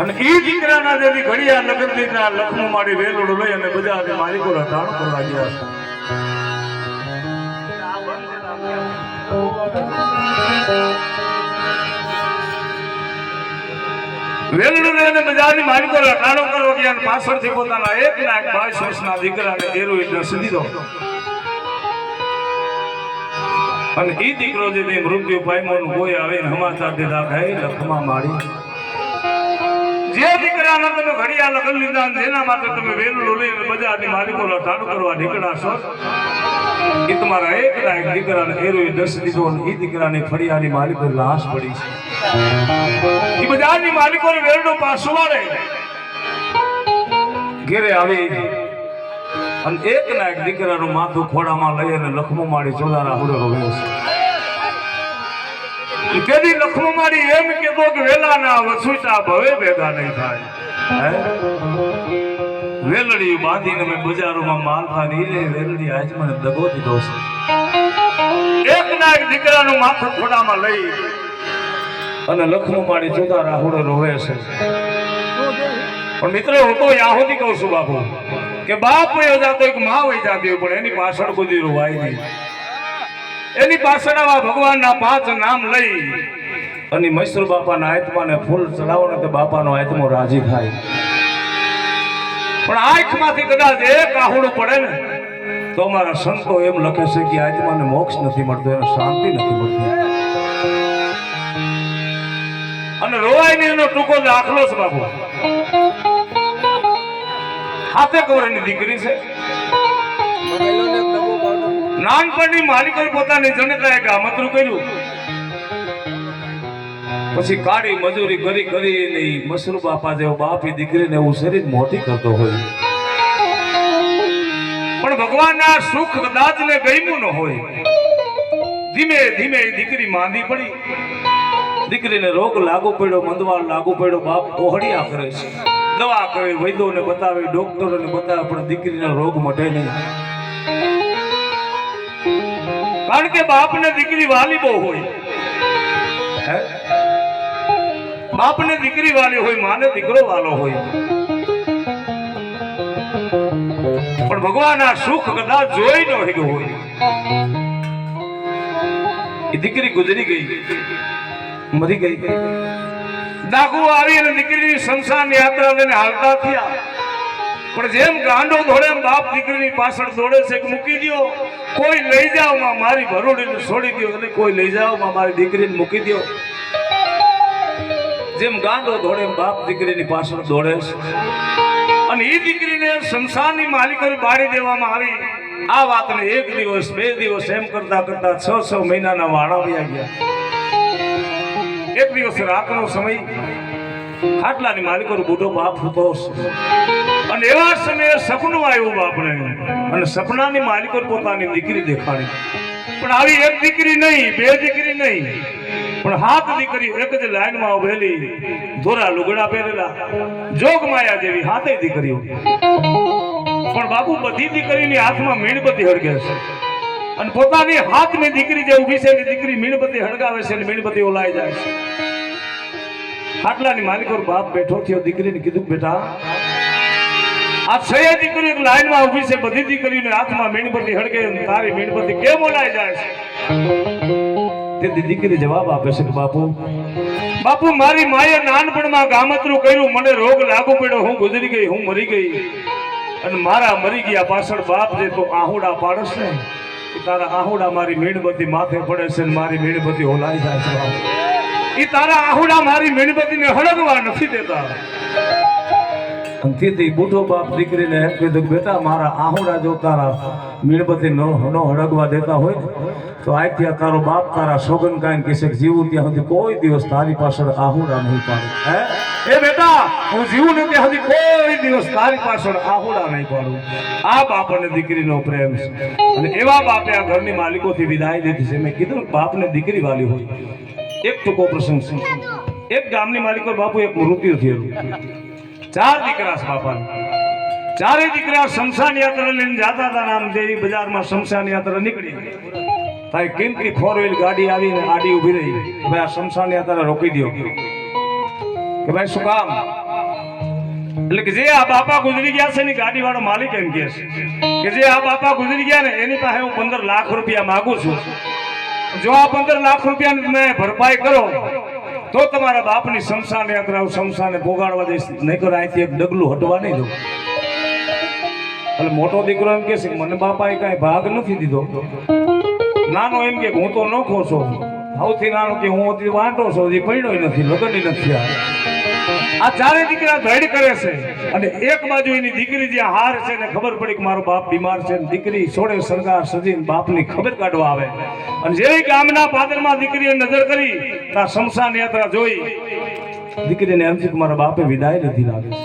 અને એ દીકરાના જેવી ઘડિયા લગ્ન દીકરા લખનું મારી વેલોડો લઈ અને બજાર માલિકો રટાણ કરવા ગયા વેલડું લઈને બજારની માલિકો રટાણો કરવા ગયા અને પાછળથી પોતાના એક ના એક 22 વર્ષના દીકરાને એરો એટલે સીધી અને એ દીકરો જે મૃત્યુ પામ્યો કોઈ આવીને સમાચાર દીધા ભાઈ લખમાં મારી જે દીકરાના તમે ઘડિયા લગન લીધા જેના માટે તમે વેલું લઈને બજારની માલિકો લઠાણ કરવા નીકળ્યા છો એ તમારા એક ના એક દીકરાને એરો 10 દીધો અને એ દીકરાની ફળિયાની માલિકો લાશ પડી છે એ બજારની માલિકો વેલડો પાછો વાળે ઘેરે આવી અને એક ના એક દીકરાનું માથું ખોડામાં લઈ અને લખમો મારી ચોદારા હુડો રોવે છે કેદી લખમો મારી એમ કીધો કે વેલાના વસુટા ભવે ભેગા નહીં થાય વેલડી બાંધીને મેં બજારોમાં માલ ખાની વેલડી આજ મને દગો દીધો છે એક ના એક દીકરાનું માથું ખોડામાં લઈ અને લખમો મારી ચોદારા હુડો રોવે છે પણ મિત્રો હું તો યાહોદી કહું છું બાપુ કે બાપ વયો જાતો એક માં વહી જાતી પણ એની પાછળ કોઈ રોવાય નહીં એની પાછળ આવા ભગવાનના 5 નામ લઈ અને મૈસૂર બાપાના આત્માને ફૂલ ચડાવો ને તો બાપાનો આત્મો રાજી થાય પણ આંખમાંથી કદાચ એક આહુડું પડે ને તો અમારા સંતો એમ લખે છે કે આત્માને મોક્ષ નથી મળતો એને શાંતિ નથી મળતી અને રોવાય ને એનો ટૂંકો દાખલો છે બાપુ હાથે કવરની દીકરી છે નાનપણની માલિકો પોતાની જનતાએ ગામતરું કર્યું પછી કાળી મજૂરી કરી કરીને મસરૂ બાપા જેવો બાપી દીકરીને એવું શરીર મોટી કરતો હોય પણ ભગવાનના સુખ કદાચ ને ગમ્યું ન હોય ધીમે ધીમે દીકરી માંદી પડી દીકરીને રોગ લાગુ પડ્યો મંદવાળ લાગુ પડ્યો બાપ ઓહળિયા કરે છે દવા કરે વૈદ્યોને બતાવે ડોક્ટરોને બતાવે પણ દીકરીનો રોગ મટે નહીં કારણ કે બાપને દીકરી વાલી બહુ હોય બાપને દીકરી વાલી હોય માને દીકરો વાલો હોય પણ ભગવાન આ સુખ કદાચ જોઈ ન હોય એ દીકરી ગુજરી ગઈ મરી ગઈ ડાકુ આવી અને દીકરીની શમશાન યાત્રા લઈને હાલતા થયા પણ જેમ ગાંડો દોડે એમ બાપ દીકરીની પાછળ દોડે છે કે મૂકી દો કોઈ લઈ જાઓ માં મારી ભરોડીને છોડી દો અને કોઈ લઈ જાઓ માં મારી દીકરીને મૂકી દો જેમ ગાંડો દોડે એમ બાપ દીકરીની પાછળ દોડે છે અને એ દીકરીને શમશાનની માલિકોને બાળી દેવામાં આવી આ વાતને 1 દિવસ 2 દિવસ એમ કરતા કરતા 6 મહિનાના વાળા વયા ગયા એક દિવસ રાતનો સમય ખાટલાની માલિકો બુઢો બાપ હતો અને એવા સમયે સપનું આવ્યું બાપને અને સપનાની માલિકો પોતાની દીકરી દેખાડી પણ આવી એક દીકરી નહીં 2 દીકરી નહીં પણ 7 દીકરી એક જ લાઈનમાં ઉભેલી ધોરા લુગડા પહેરેલા જોગ માયા જેવી 7 દીકરીઓ પણ બાપુ બધી દીકરીની હાથમાં મીણબત્તી હળગે છે અને પોતાની હાથની દીકરી જે ઊભી છે એની દીકરી મીણબત્તી હળગાવે છે અને મીણબત્તી ઓલાઈ જાય છે ખાટલાની માલિકો બાપ બેઠો થયો દીકરીને કીધું બેટા આ 6 દીકરીઓ એક લાઈનમાં ઊભી છે બધી દીકરીઓને હાથમાં મીણબત્તી હળગે તારી મીણબત્તી કેમ ઓલાઈ જાય છે તે દીકરી જવાબ આપે છે કે બાપુ મારી માએ નાનપણમાં ગામતરું કર્યું મને રોગ લાગુ પડ્યો હું ગુજરી ગઈ હું મરી ગઈ અને મારા મરી ગયા પાછળ બાપ જે તો આહુડા પાડસ ને તારા આહુડા મારી મીણબત્તી માથે પડે છે અને મારી મીણબત્તી ઓલાઈ જાય છે એ તારા આહુડા મારી મીણબત્તીને હળગવા નથી દેતા તેથી બુઢો બાપ દીકરીને એમ કીધું બેટા મારા આહુડા જો તારા મીણબત્તી નો હળગવા દેતા હોય તો આજથી તારો બાપ તારા સોગન કાંઈ કહેશે જીવું ત્યાં સુધી કોઈ દિવસ તારી પાછળ આહુડા નહીં પાડું એ બેટા હું જીવું ને ત્યાં સુધી કોઈ દિવસ તારી પાછળ આહુડા નહીં પાડું આ બાપ અને દીકરીનો પ્રેમ છે અને એવા બાપે આ ઘરની માલિકોથી વિદાય દીધી છે મેં કીધું બાપને દીકરી વાલી હોય એક ટૂંકો પ્રસંગ છે એક ગામની માલિકો બાપુ એક મૃત્યુ થયેલું 4 દીકરા છે બાપાને 4 દીકરા શમશાન યાત્રા લઈને જતા હતા નામ જેવી બજારમાં શમશાન યાત્રા નીકળી ભાઈ કિંમતી 4 વ્હીલ ગાડી આવીને આડી ઊભી રહી ભાઈ આ શમશાન યાત્રા રોકી દો કે ભાઈ શું કામ એટલે કે જે આ બાપા ગુજરી ગયા છે એની ગાડી વાળો માલિક એમ કહે છે કે જે આ બાપા ગુજરી ગયા ને એની પાસે હું 15 લાખ રૂપિયા માંગુ છું. જો આ 15 લાખ રૂપિયાની તમે ભરપાઈ કરો તો તમારા બાપની શમશાન યાત્રા શમશાને પોગાડવા દઈશ, નહીં તો અહીંથી એક ડગલું હટવા નહીં દઉં. એટલે મોટો દીકરો એમ કે છે મને બાપાએ કાંઈ ભાગ નથી દીધો. નાનો એમ કે હું તો નોખો છું. સૌથી નાનો કે હું હજી વાંટો છું, હજી પડ્યો નથી, લગ્ન નથી. આ ચારે દીકરા ધડ કરે છે અને એક બાજુ એની દીકરી જ્યાં હાર છે ને ખબર પડી કે મારો બાપ બીમાર છે, દીકરી સોળે શણગાર સજીને બાપની ખબર કાઢવા આવે. અને જેવી ગામના પાદરમાં દીકરીએ નજર કરી ત્યાં શમશાન યાત્રા જોઈ, દીકરીને એમ થયું કે મારા બાપે વિદાય લીધી લાગે છે.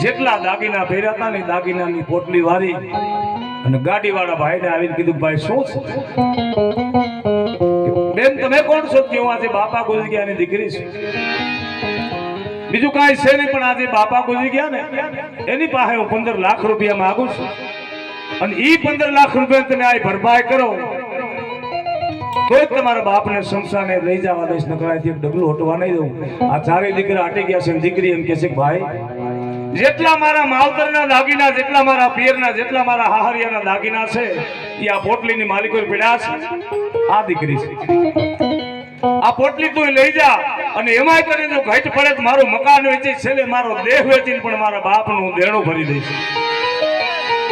જેટલા દાગીના પહેર્યા હતા ને દાગીનાની પોટલી વારી અને ગાડીવાળા ભાઈને આવીને કીધું ભાઈ શું છે? બેન તમે કોણ છો? કે હું આજે બાપા ગુજરી ગયા ની દીકરી છું. બીજું કાંઈ છે નહીં, પણ આજે બાપા ગુજરી ગયા ને એની પાસે હું 15 લાખ રૂપિયા માંગુ છું અને ઈ 15 લાખ રૂપિયા તમે આ ભરપાઈ કરો તો જ તમારા બાપને શમશાને લઈ જવા દઈશ, નકરાથી એક ડગલું હટવા નહીં દઉં. આ ચારે દીકરા હટી ગયા છે. દીકરી એમ કે છે ભાઈ જેટલા મારા માવતરના દાગીના, જેટલા મારા પિયરના, જેટલા મારા હાહરિયાના દાગીના છે એ આ પોટલીની માલિકો પડ્યા છે. આ દીકરી છે, આ પોટલી તું લઈ જા અને એમાંય કરીને જો ઘટ પડે તો મારું મકાન વેચી છેલ્લે મારો દેહ વેચીને પણ મારા બાપનું દેણું ભરી દઈશ.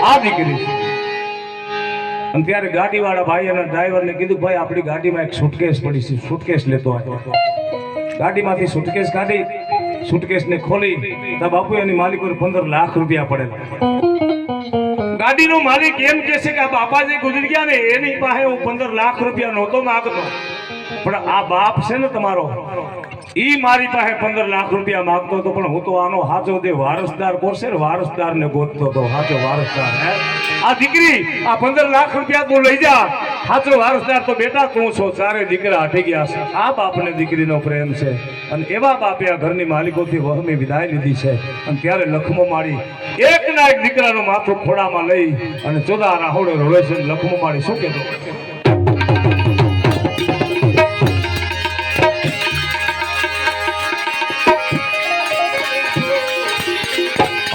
આ દીકરી છે. અને ત્યારે ગાડીવાળા ભાઈ અને ડ્રાઈવરને કીધું ભાઈ આપણી ગાડીમાં એક સુટકેસ પડી છે, સુટકેસ લેતો આવ્યો. ગાડીમાંથી સુટકેસ કાઢી સુટકેસને ખોલી તો બાપુ એની માલિકો 15 લાખ રૂપિયા પડેલા. ગાડીનો માલિક એમ કે છે કે આ બાપાજી ગુજરી ગયા ને એની પાસે હું 15 લાખ રૂપિયા નહોતો માંગતો, પણ આ બાપ છે ને તમારો ઈ મારી પાસે 15 લાખ રૂપિયા માંગતો હતો, પણ હું તો આનો સાચો જે વારસદાર કોશે ને વારસદારને ગોતતો હતો. સાચો વારસદાર આ દીકરી આ 15 લાખ રૂપિયા તું લઈ જા, સાચો વારસદાર તો બેટા તું છો. ચારે દીકરા હટી ગયા છે. આ બાપને દીકરીનો પ્રેમ છે અને એવા બાપે આ ઘરની માલિકોથી વહમી વિદાય લીધી છે. અને ત્યારે લખમો માળી એકના એક દીકરાનું માથું ખોડામાં લઈ અને 14 રાહોડે રોળે છે. લખમો માળી શું કહેતો?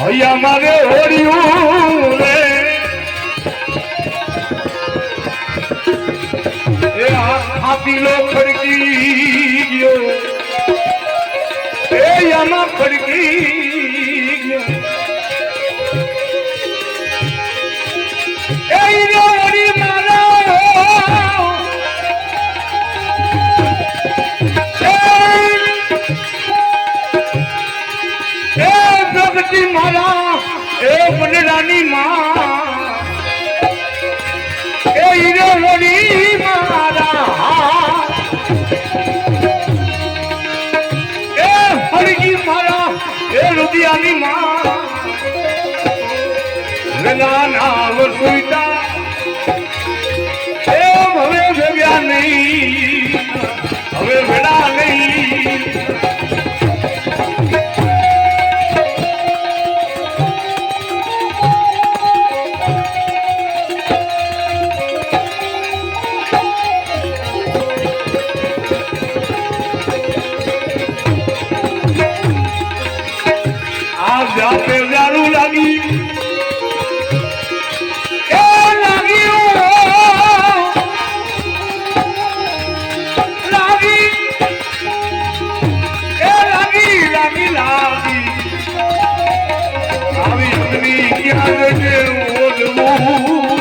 અહીંયા મારે હોળિયું રે એ આપીલો ખડકી ગયો, એ યામાં ખડકી ગયો, એ હોળી મારા મારા એ બનરાની માં એ હીરો હોળી મારા એ હરગી મારા એ રુદિયાની માં નાના વસુઈતા એ હવે ભેગ્યા નહીં, હવે ભેડા નહીં. જાતે દારૂ લાગી એ લાગી લાગી એ લાગી લાગી લાગી આવી અગ્નિ ક્યાં છે ઓલવું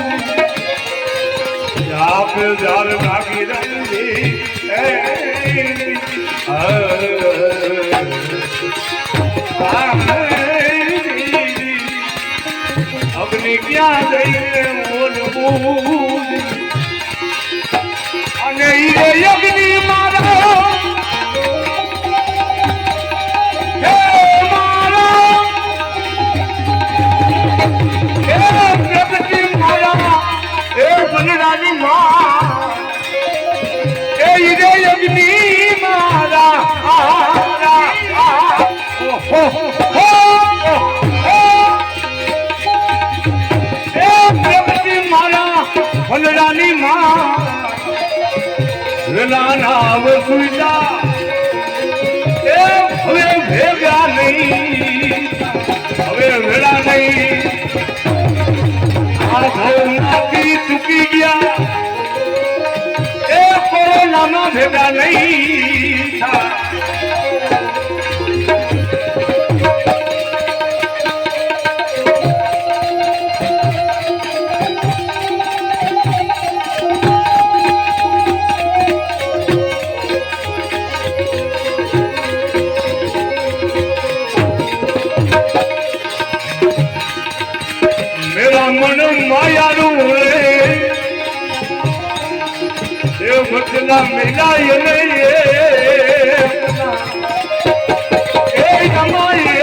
જાતે દારૂ લાગી રહી અગ્નિ ક્યાં જઈને બોલવું અને ઈ અગ્નિ મારો હે મારો હે પ્રગતિ મારા એ બનરાની માં એ ઈ અગ્નિ મારા વનરાની માં વેલાના વસુઈતા એ હવે ભેગા નહીં. નહીં હવે વેળા નહીં આ ભાવમાંથી ચૂકી ગયા એ કોરોનામાં ભેગા નહીં થાય मन मायारू रे देव भक्तना मिलाय नहीं ए जमाए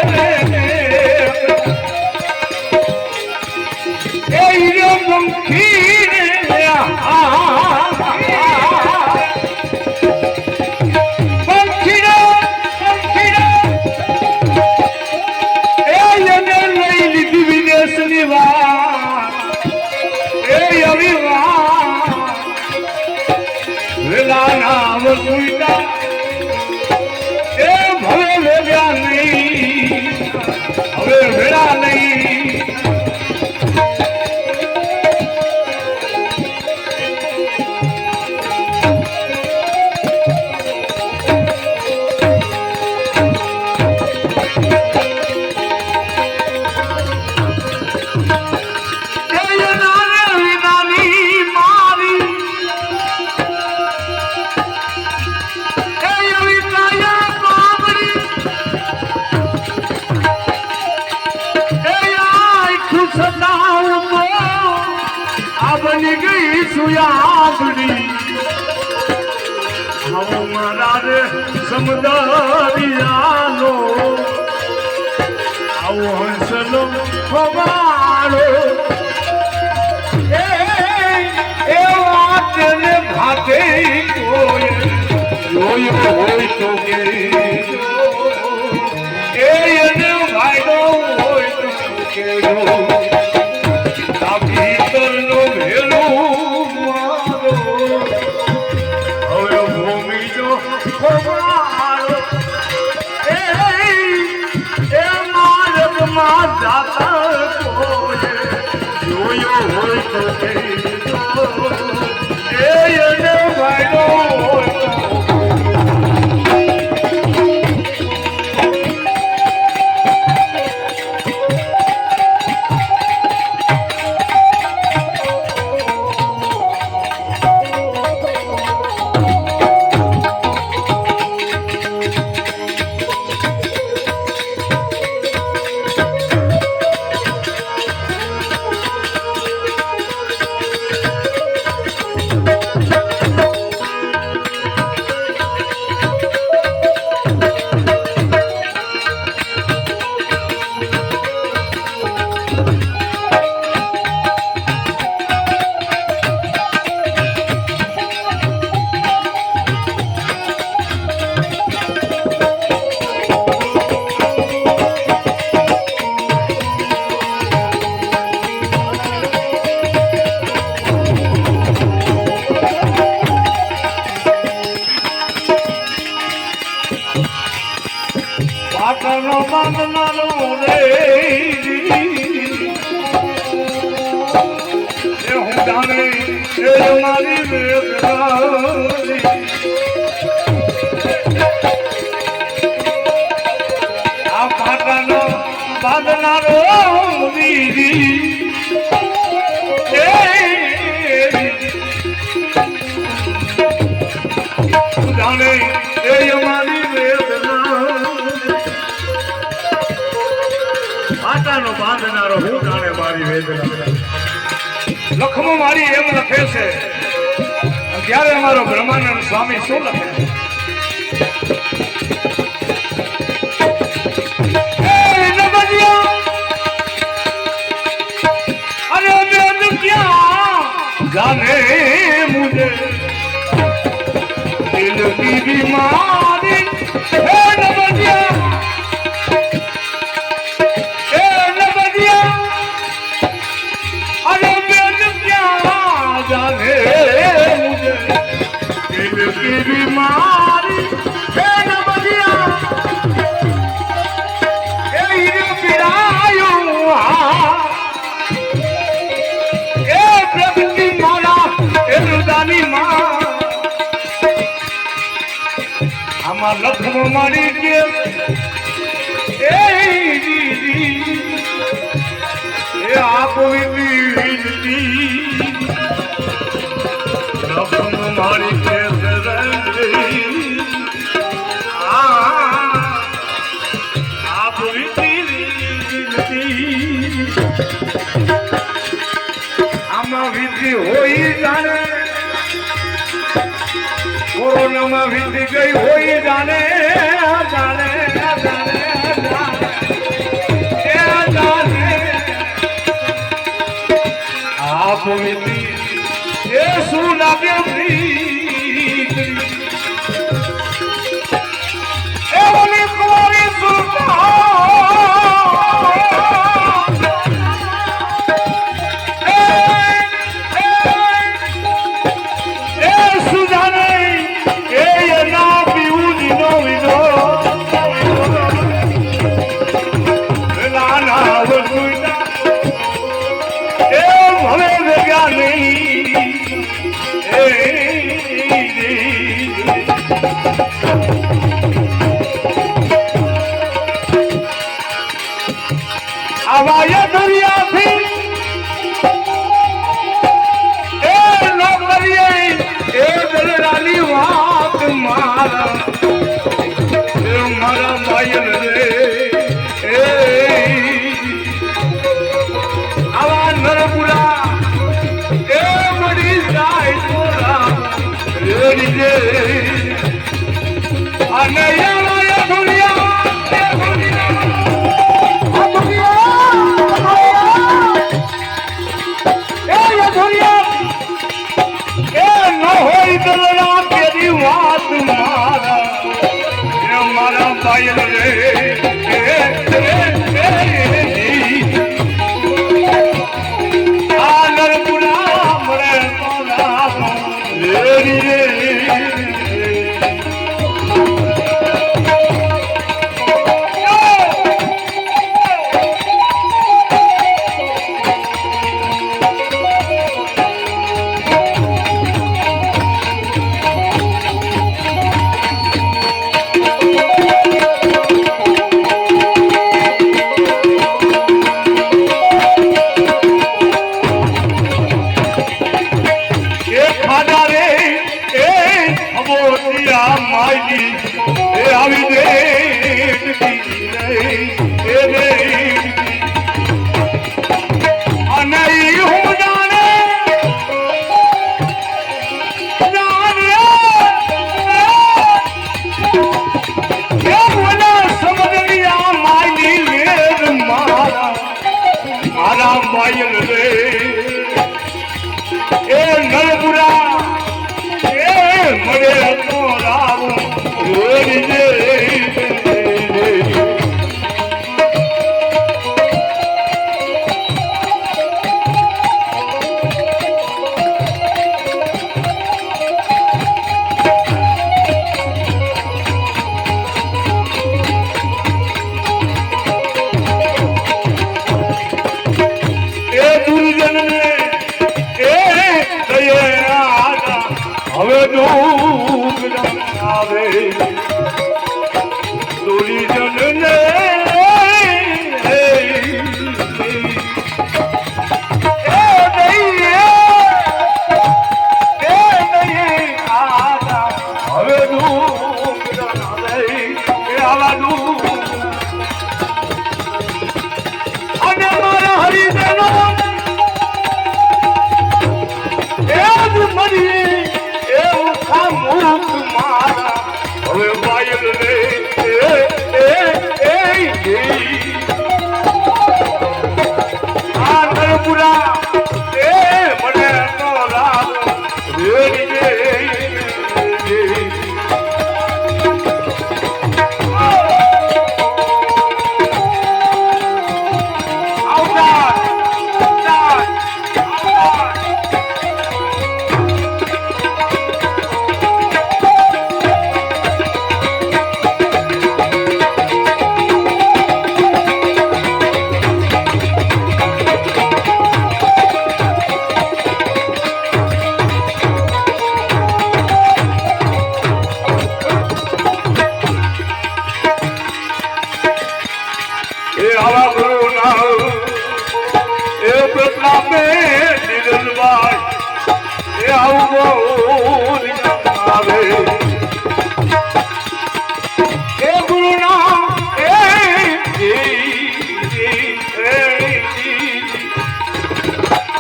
ए यो मुखी रे नाम सुईता ए भवे वेगा नहीं हवे वेड़ा नहीं बनी गई सुयागड़ी हमारा रे समदारियालो आओ हंसलो हमारो ए बात ने भाते कोई रोई होई तो के ए ने भाई दो होई तो के जाता यो यो होई तो ए ने भाईलो પાટણનો બાંધનારો રે એ હું જાણે એ મારી વેદનારી આ પાટણનો બાંધનારો દીદી જાણે એ મારી માતાનો બાંધનારો હું જાણે મારી વેદના લખમો મારી એમ લખે છે ત્યારે અમારો બ્રહ્માનંદ સ્વામી શું લખે અરે વેદ ક્યાં જાને મુझे दिल की बीमारी है नबदिया अरे वेद क्या जाने मुझे दिल की बीमारी આમાં લખમો મારી કે એ આપવી લખમો મારી કે આમાં વિધિ હોય જાણે કોરોનામાં વિધિ ગઈ હોય જાણે જાણે જાણે જાણે આપ વિધિ એ શું લાગે એ બોલી કુંવારી આવાય દુનિયાથી એ નો કરીએ એ દલરાની વાત મારા એ મારા ભાઈ રે એ આવા નરપુરા એ મરી જાય તોરા રે અને આવાય દુનિયા મારા ભાઈ રે આ નરપુરા મળે હવે દુઃખ આવે દોરી જનને હવે દુઃખ આવા દુઃખ અને મારા હરિજનો મરી હવે વાયલ રે આ નરપુરા એ મને નો રામ રે એ આવું આવે એ ગુરુના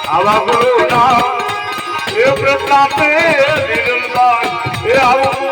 આવા ગુરુના એ પ્રતાપે નિરંતર એ આવું